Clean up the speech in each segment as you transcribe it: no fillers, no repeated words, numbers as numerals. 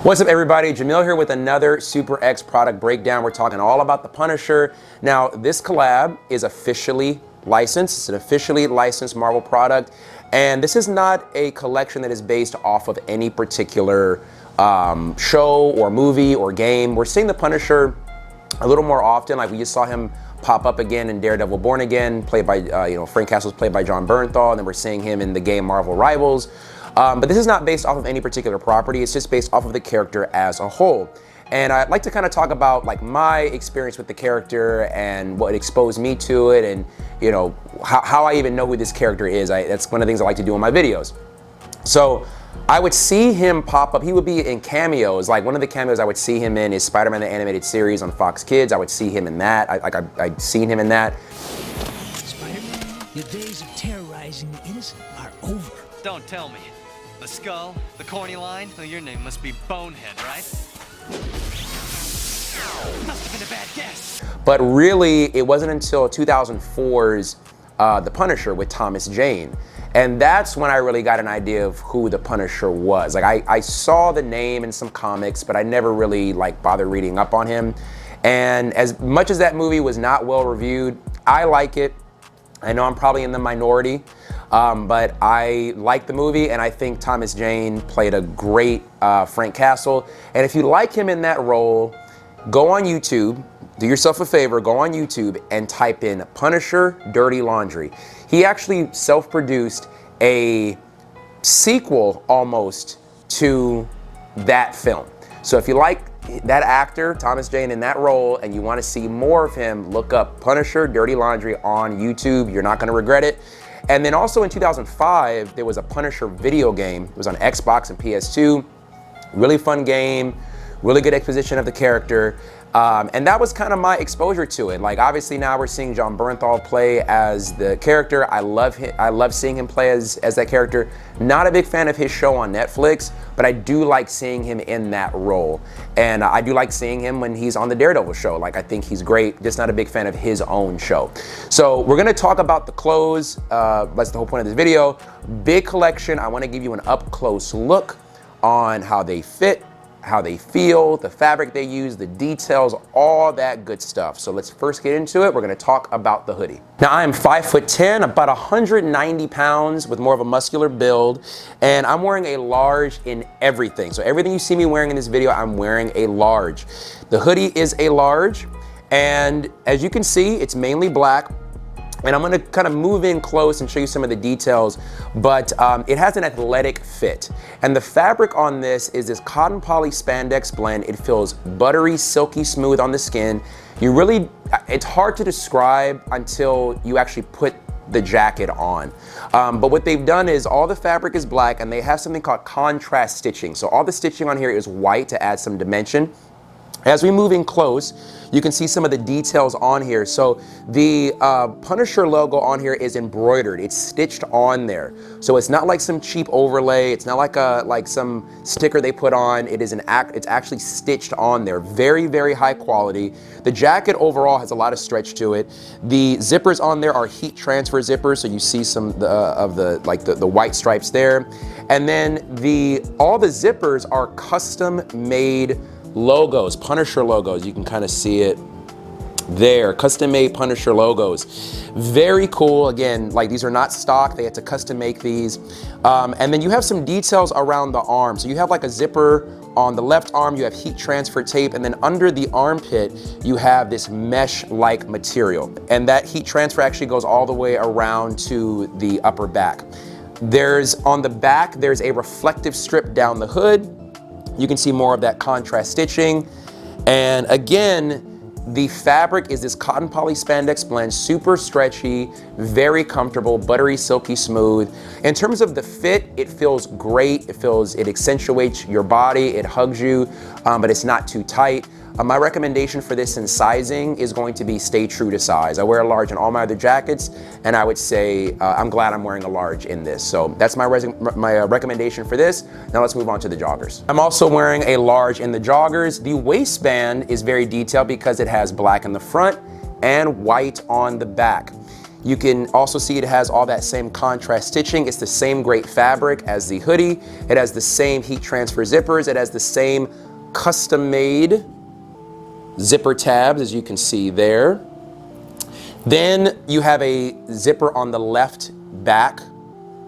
What's up everybody, Jemillio here with another SUPERX product breakdown. We're talking all about the Punisher. Now this collab is officially licensed. It's an officially licensed Marvel product. And this is not a collection that is based off of any particular show or movie or game. We're seeing the Punisher a little more often. Like we just saw him pop up again in Daredevil Born Again, played by, Frank Castle's played by Jon Bernthal. And then we're seeing him in the game Marvel Rivals. But this is not based off of any particular property. It's just based off of the character as a whole. And I'd like to kind of talk about like my experience with the character and what exposed me to it, and how I even know who this character is. That's one of the things I like to do in my videos. So I would see him pop up. He would be in cameos. Like one of the cameos I would see him in is Spider-Man the Animated Series on Fox Kids. I would see him in that. I'd seen him in that. Spider-Man, your days of terrorizing the innocent are over. Don't tell me. The skull, the corny line, well, your name must be Bonehead, right? Must have been a bad guess. But really, it wasn't until 2004's The Punisher with Thomas Jane. And that's when I really got an idea of who the Punisher was. Like I saw the name in some comics, but I never really bothered reading up on him. And as much as that movie was not well reviewed, I like it. I know I'm probably in the minority, but I like the movie, and I think Thomas Jane played a great Frank Castle. And if you like him in that role, go on YouTube, do yourself a favor, go on YouTube and type in Punisher Dirty Laundry. He actually self-produced a sequel almost to that film. So if you like that actor, Thomas Jane, in that role, and you want to see more of him, look up Punisher Dirty Laundry on YouTube. You're not going to regret it. And then also in 2005, there was a Punisher video game. It was on Xbox and PS2. Really fun game, really good exposition of the character. And that was kind of my exposure to it. Like obviously now we're seeing Jon Bernthal play as the character. I love him. I love seeing him play as that character. Not a big fan of his show on Netflix, but I do like seeing him in that role. And I do like seeing him when he's on the Daredevil show. Like I think he's great, just not a big fan of his own show. So we're gonna talk about the clothes. That's the whole point of this video. Big collection. I wanna give you an up close look on how they fit, how they feel, the fabric they use, the details, all that good stuff. So let's first get into it. We're gonna talk about the hoodie. Now I am 5'10", about 190 pounds with more of a muscular build, and I'm wearing a large in everything. So everything you see me wearing in this video, I'm wearing a large. The hoodie is a large, and as you can see, it's mainly black. And I'm gonna kind of move in close and show you some of the details, but it has an athletic fit. And the fabric on this is this cotton poly spandex blend. It feels buttery, silky smooth on the skin. It's hard to describe until you actually put the jacket on. But what they've done is all the fabric is black, and they have something called contrast stitching. So all the stitching on here is white to add some dimension. As we move in close, you can see some of the details on here. So the Punisher logo on here is embroidered. It's stitched on there. So it's not like some cheap overlay. It's not like some sticker they put on. It's actually stitched on there. Very, very high quality. The jacket overall has a lot of stretch to it. The zippers on there are heat transfer zippers. So you see some of the white stripes there. And then all the zippers are custom made logos, Punisher logos. You can kind of see it there, custom made Punisher logos. Very cool. Again, like these are not stock, they had to custom make these. And then you have some details around the arm. So you have like a zipper on the left arm, you have heat transfer tape, and then under the armpit, you have this mesh-like material. And that heat transfer actually goes all the way around to the upper back. On the back, there's a reflective strip down the hood. You can see more of that contrast stitching. And again, the fabric is this cotton poly spandex blend, super stretchy, very comfortable, buttery, silky smooth. In terms of the fit, it feels great. It accentuates your body, it hugs you, but it's not too tight. My recommendation for this in sizing is going to be stay true to size. I wear a large in all my other jackets, and I would say I'm glad I'm wearing a large in this. So that's my recommendation for this. Now let's move on to the joggers. I'm also wearing a large in the joggers. The waistband is very detailed because it has black in the front and white on the back. You can also see it has all that same contrast stitching. It's the same great fabric as the hoodie. It has the same heat transfer zippers. It has the same custom made zipper tabs, as you can see there. Then you have a zipper on the left back.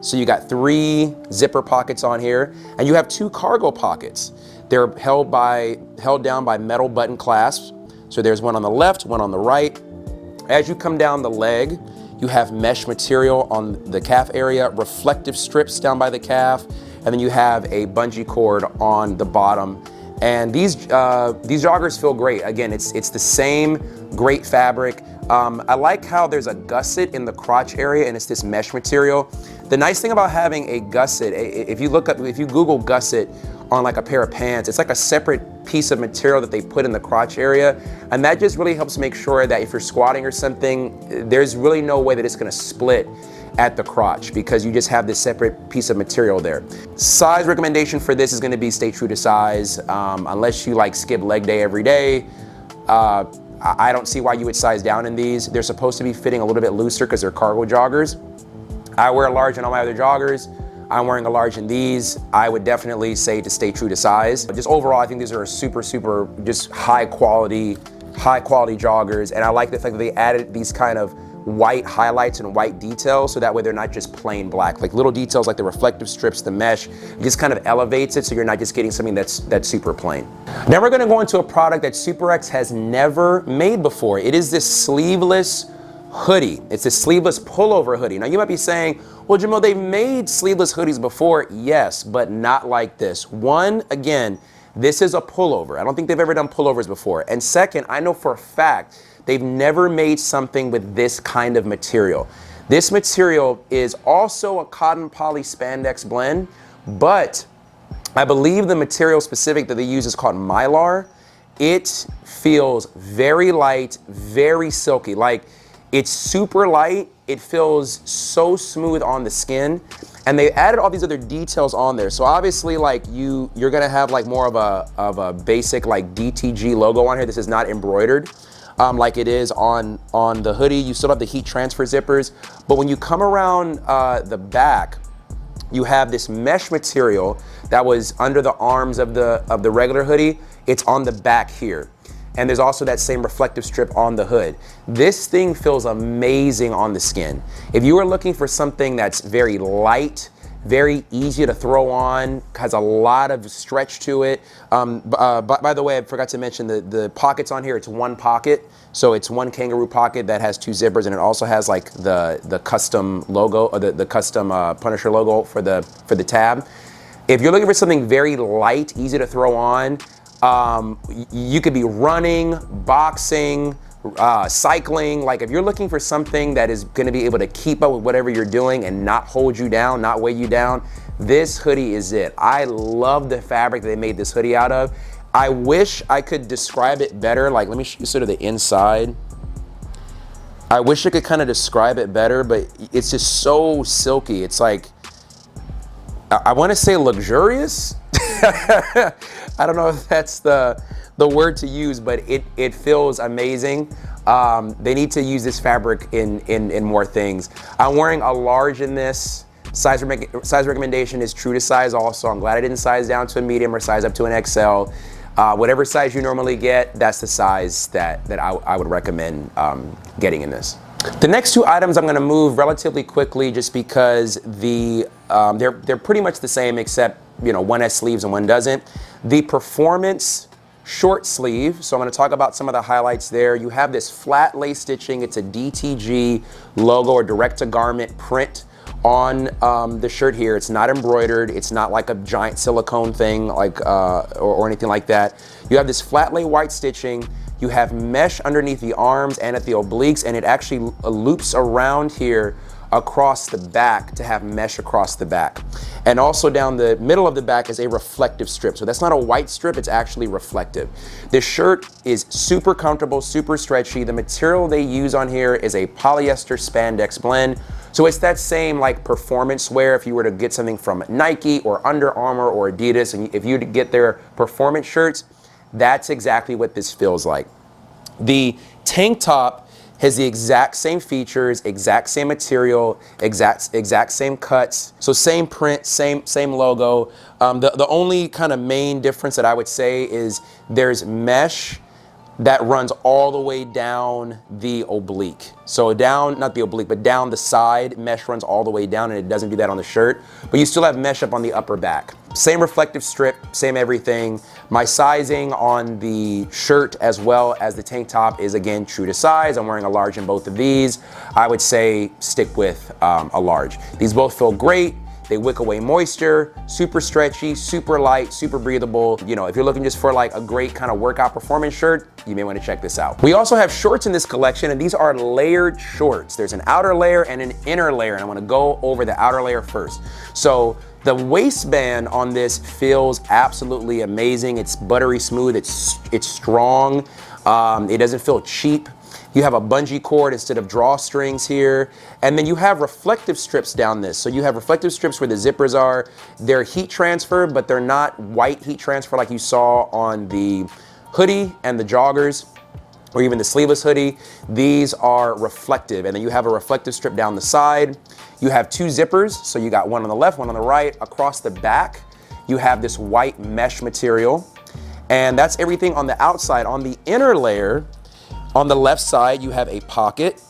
So you got 3 zipper pockets on here, and you have 2 cargo pockets. They're held down by metal button clasps. So there's one on the left, one on the right. As you come down the leg, you have mesh material on the calf area, reflective strips down by the calf, and then you have a bungee cord on the bottom. And these joggers feel great. Again, it's the same great fabric. I like how there's a gusset in the crotch area, and it's this mesh material. The nice thing about having a gusset, if you Google gusset on like a pair of pants, it's like a separate piece of material that they put in the crotch area, and that just really helps make sure that if you're squatting or something, there's really no way that it's gonna split at the crotch, because you just have this separate piece of material there. Size recommendation for this is gonna be stay true to size. Unless you like skip leg day every day, I don't see why you would size down in these. They're supposed to be fitting a little bit looser because they're cargo joggers. I wear a large in all my other joggers. I'm wearing a large in these. I would definitely say to stay true to size. But just overall, I think these are super just high quality joggers. And I like the fact that they added these kind of white highlights and white details, so that way they're not just plain black. Like little details like the reflective strips, the mesh, it just kind of elevates it, so you're not just getting something that's super plain. Now we're gonna go into a product that SUPERX has never made before. It is this sleeveless hoodie. It's a sleeveless pullover hoodie. Now you might be saying, well, Jemillio, they've made sleeveless hoodies before. Yes, but not like this. One, again, this is a pullover. I don't think they've ever done pullovers before. And second, I know for a fact they've never made something with this kind of material. This material is also a cotton poly spandex blend, but I believe the material specific that they use is called Mylar. It feels very light, very silky. Like, it's super light. It feels so smooth on the skin. And they added all these other details on there. So obviously, like, you're gonna have like more of a basic like DTG logo on here. This is not embroidered like it is on the hoodie. You still have the heat transfer zippers, but when you come around the back, you have this mesh material that was under the arms of the regular hoodie. It's on the back here. And there's also that same reflective strip on the hood. This thing feels amazing on the skin. If you are looking for something that's very light, very easy to throw on, has a lot of stretch to it. By the way, I forgot to mention the pockets on here, it's one pocket. So it's one kangaroo pocket that has 2 zippers, and it also has like the custom logo, or the custom Punisher logo for the tab. If you're looking for something very light, easy to throw on, you could be running, boxing, cycling. Like, if you're looking for something that is gonna be able to keep up with whatever you're doing and not hold you down, not weigh you down, this hoodie is it. I love the fabric that they made this hoodie out of. I wish I could describe it better. Like, let me show you sort of the inside. I wish I could kind of describe it better, but it's just so silky. It's like, I wanna say luxurious. I don't know if that's the word to use, but it feels amazing. They need to use this fabric in more things. I'm wearing a large in this. Size recommendation is true to size also. I'm glad I didn't size down to a medium or size up to an XL. Whatever size you normally get, that's the size that I would recommend getting in this. The next 2 items I'm gonna move relatively quickly, just because they're pretty much the same, except, you know, one has sleeves and one doesn't. The Performance short sleeve, so I'm gonna talk about some of the highlights there. You have this flat lace stitching. It's a DTG logo or direct to garment print on the shirt here. It's not embroidered. It's not like a giant silicone thing like or anything like that. You have this flat lay white stitching. You have mesh underneath the arms and at the obliques, and it actually loops around here across the back to have mesh across the back. And also down the middle of the back is a reflective strip. So that's not a white strip, it's actually reflective. This shirt is super comfortable, super stretchy. The material they use on here is a polyester spandex blend. So it's that same like performance wear. If you were to get something from Nike or Under Armour or Adidas, and if you get their performance shirts, that's exactly what this feels like. The tank top has the exact same features, exact same material, exact same cuts. So same print, same logo. The only kind of main difference that I would say is there's mesh that runs all the way down the oblique. So down, not the oblique, but down the side, mesh runs all the way down, and it doesn't do that on the shirt, but you still have mesh up on the upper back. Same reflective strip, same everything. My sizing on the shirt as well as the tank top is again true to size. I'm wearing a large in both of these. I would say stick with a large. These both feel great. They wick away moisture, super stretchy, super light, super breathable. You know, if you're looking just for like a great kind of workout performance shirt, you may want to check this out. We also have shorts in this collection, and these are layered shorts. There's an outer layer and an inner layer, and I want to go over the outer layer first. So the waistband on this feels absolutely amazing. It's buttery smooth, it's strong, it doesn't feel cheap. You have a bungee cord instead of drawstrings here. And then you have reflective strips down this. So you have reflective strips where the zippers are. They're heat transfer, but they're not white heat transfer like you saw on the hoodie and the joggers, or even the sleeveless hoodie. These are reflective. And then you have a reflective strip down the side. You have two zippers. So you got one on the left, one on the right. Across the back, you have this white mesh material. And that's everything on the outside. On the inner layer, on the left side, you have a pocket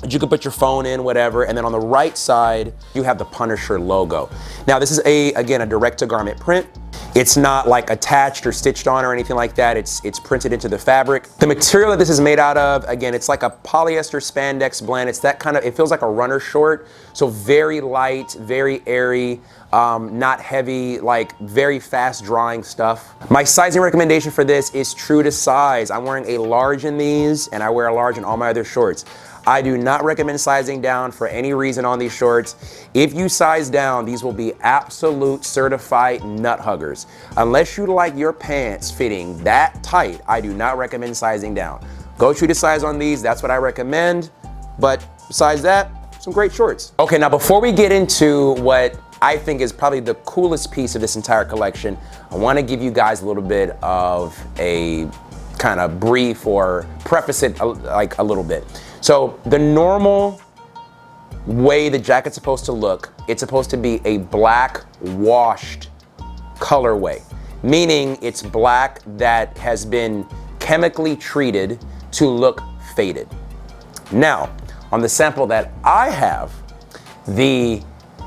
that you can put your phone in, whatever. And then on the right side, you have the Punisher logo. Now, this is again, a direct-to-garment print. It's not like attached or stitched on or anything like that. It's printed into the fabric. The material that this is made out of, again, it's like a polyester spandex blend. It's that kind of, it feels like a runner short. So very light, very airy, not heavy, like very fast drying stuff. My sizing recommendation for this is true to size. I'm wearing a large in these, and I wear a large in all my other shorts. I do not recommend sizing down for any reason on these shorts. If you size down, these will be absolute certified nut huggers. Unless you like your pants fitting that tight, I do not recommend sizing down. Go true to size on these, that's what I recommend. But besides that, some great shorts. Okay, now before we get into what I think is probably the coolest piece of this entire collection, I wanna give you guys a little bit of a kind of brief or preface it like a little bit. So the normal way the jacket's supposed to look, it's supposed to be a black washed colorway, meaning it's black that has been chemically treated to look faded. Now, on the sample that I have, the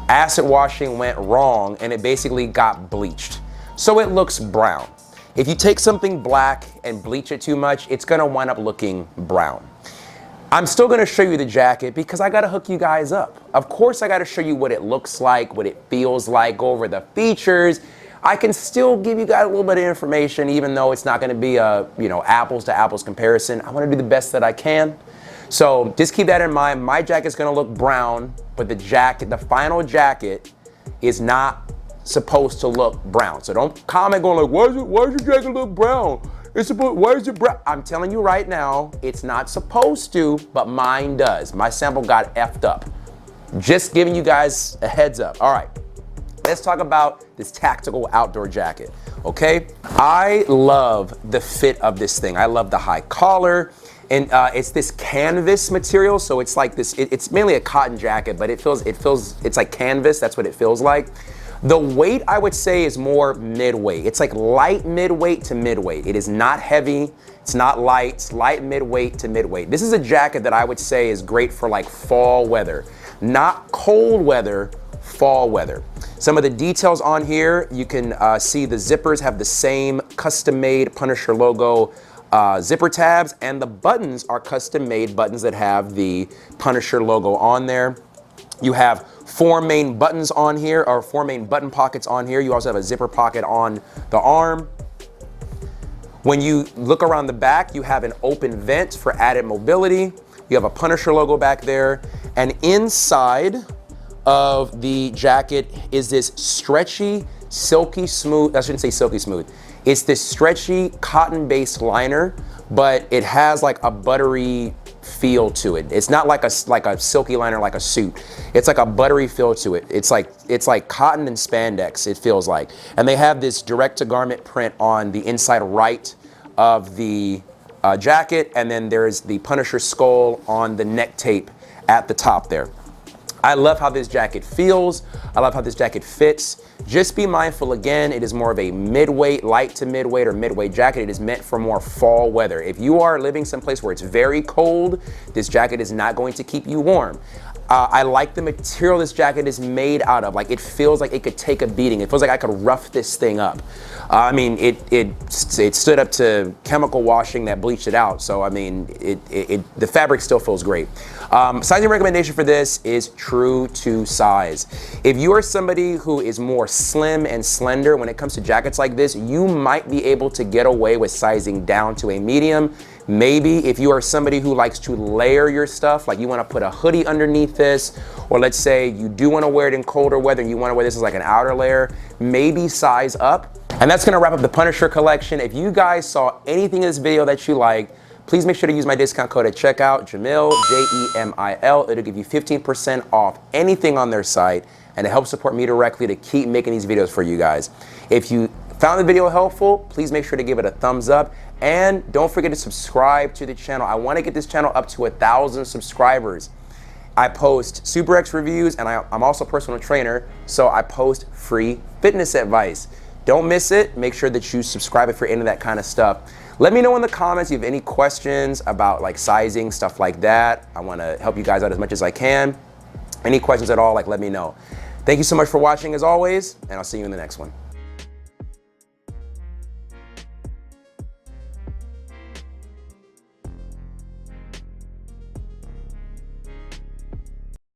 acid washing went wrong and it basically got bleached. So it looks brown. If you take something black and bleach it too much, it's gonna wind up looking brown. I'm still gonna show you the jacket because I gotta hook you guys up. Of course I gotta show you what it looks like, what it feels like, go over the features. I can still give you guys a little bit of information even though it's not gonna be a, you know, apples to apples comparison. I wanna do the best that I can. So just keep that in mind. My jacket's gonna look brown, but the jacket, the final jacket is not supposed to look brown. So don't comment going like, why does your jacket look brown? Why is it brown? I'm telling you right now, it's not supposed to, but mine does. My sample got effed up. Just giving you guys a heads up. All right, let's talk about this tactical outdoor jacket, okay? I love the fit of this thing. I love the high collar, and it's this canvas material, so it's like this, it's mainly a cotton jacket, but it's like canvas, that's what it feels like. The weight, I would say, is more mid-weight. It's like light mid-weight to mid-weight. It is not heavy, it's not light, it's light mid-weight to mid-weight. This is a jacket that I would say is great for like fall weather. Not cold weather, fall weather. Some of the details on here, you can see the zippers have the same custom-made Punisher logo zipper tabs, and the buttons are custom-made buttons that have the Punisher logo on there. You have 4 main buttons on here, or 4 main button pockets on here. You also have a zipper pocket on the arm. When you look around the back, you have an open vent for added mobility. You have a Punisher logo back there. And inside of the jacket is this stretchy, silky smooth, I shouldn't say silky smooth. It's this stretchy cotton-based liner, but it has like a buttery feel to it. It's not like a silky liner like a suit. It's like a buttery feel to it. It's like cotton and spandex, it feels like. And they have this direct to garment print on the inside right of the jacket, and then there's the Punisher skull on the neck tape at the top there. I love how this jacket feels. I love how this jacket fits. Just be mindful, again, it is more of a mid-weight, light to mid-weight or mid-weight jacket. It is meant for more fall weather. If you are living someplace where it's very cold, this jacket is not going to keep you warm. I like the material this jacket is made out of. Like, it feels like it could take a beating. It feels like I could rough this thing up. I mean, it stood up to chemical washing that bleached it out. So, I mean, the fabric still feels great. Sizing recommendation for this is true to size. If you are somebody who is more slim and slender when it comes to jackets like this, you might be able to get away with sizing down to a medium. Maybe if you are somebody who likes to layer your stuff, like you want to put a hoodie underneath this, or let's say you do want to wear it in colder weather and you want to wear this as like an outer layer, maybe size up. And that's going to wrap up the Punisher collection. If you guys saw anything in this video that you liked, please make sure to use my discount code at checkout, Jemil, J-E-M-I-L. It'll give you 15% off anything on their site, and it helps support me directly to keep making these videos for you guys. If you found the video helpful, please make sure to give it a thumbs up, and don't forget to subscribe to the channel. I want to get this channel up to 1,000 subscribers. I post SUPERX reviews, and I'm also a personal trainer, so I post free fitness advice. Don't miss it. Make sure that you subscribe if you're into that kind of stuff. Let me know in the comments if you have any questions about like sizing, stuff like that. I want to help you guys out as much as I can. Any questions at all, like, let me know. Thank you so much for watching as always, and I'll see you in the next one.